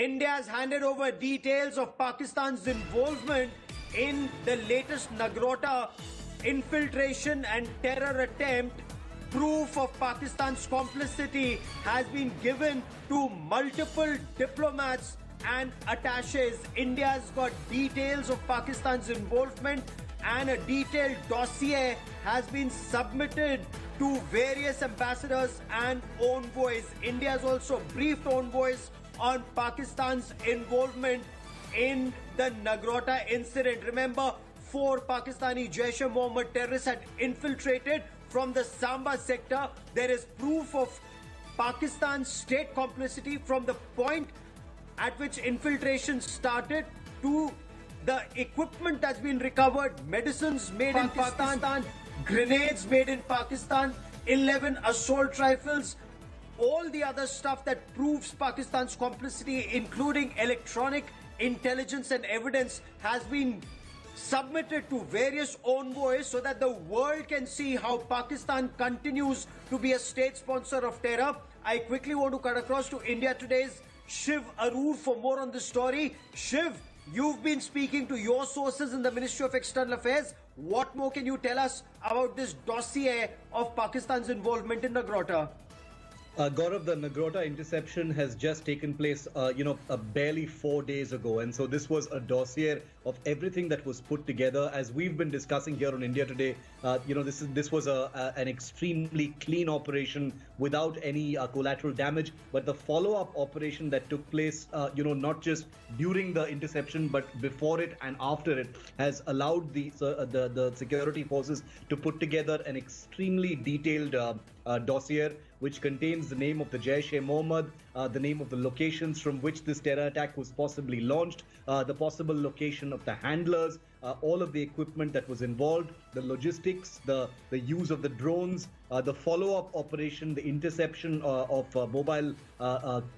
India has handed over details of Pakistan's involvement in the latest Nagrota infiltration and terror attempt. Proof of Pakistan's complicity has been given to multiple diplomats and attaches. India's got details of Pakistan's involvement, and a detailed dossier has been submitted to various ambassadors and envoys. India has also briefed envoys on Pakistan's involvement in the Nagrota incident. Remember, 4 Pakistani jaish-e-mohammad terrorists had infiltrated from the Samba sector. There is proof of Pakistan's state complicity from the point at which infiltration started to the equipment that's been recovered, medicines made in Pakistan, grenades made in Pakistan, 11 assault rifles, all the other stuff that proves Pakistan's complicity, including electronic intelligence and evidence, has been submitted to various envoys so that the world can see how Pakistan continues to be a state sponsor of terror. I quickly want to cut across to India Today's Shiv Aroor for more on this story. Shiv, you've been speaking to your sources in the Ministry of External Affairs. What more can you tell us about this dossier of Pakistan's involvement in Nagrota? Gaurav, the Nagrota interception has just taken place, barely 4 days ago. And so this was a dossier of everything that was put together. As we've been discussing here on India Today, this was an extremely clean operation without any collateral damage. But the follow-up operation that took place, not just during the interception, but before it and after it, has allowed the security forces to put together an extremely detailed dossier which contains the name of the jaish-e-mohammad, the name of the locations from which this terror attack was possibly launched, the possible location of the handlers, all of the equipment that was involved, the logistics, the use of the drones, the follow-up operation, the interception of mobile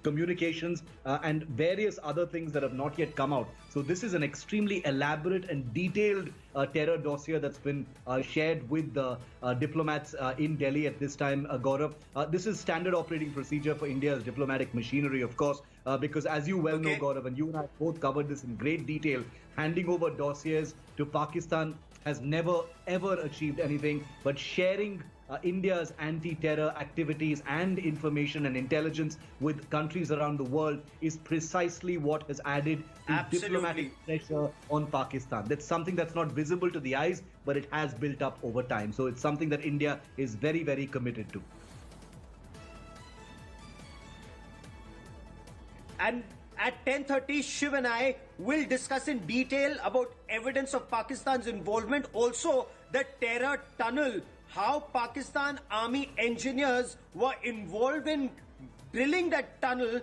communications, and various other things that have not yet come out. So this is an extremely elaborate and detailed terror dossier that's been shared with the diplomats in Delhi at this time, Gaurav. This is standard operating procedure for India's diplomatic machinery, of course, because as you well know, Gaurav, and you and I both covered this in great detail, handing over dossiers to Pakistan has never ever achieved anything but sharing India's anti-terror activities and information and intelligence with countries around the world is precisely what has added to diplomatic pressure on Pakistan. That's something that's not visible to the eyes, but it has built up over time. So it's something that India is very, very committed to. And at 10:30, Shiv and I will discuss in detail about evidence of Pakistan's involvement. Also, the terror tunnel, how Pakistan Army engineers were involved in drilling that tunnel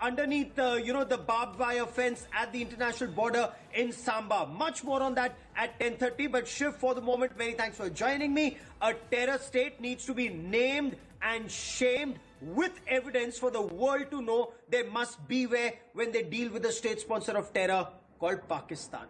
underneath, the barbed wire fence at the international border in Samba. Much more on that at 10:30. But Shiv, for the moment, many thanks for joining me. A terror state needs to be named and shamed with evidence for the world to know they must beware when they deal with a state sponsor of terror called Pakistan.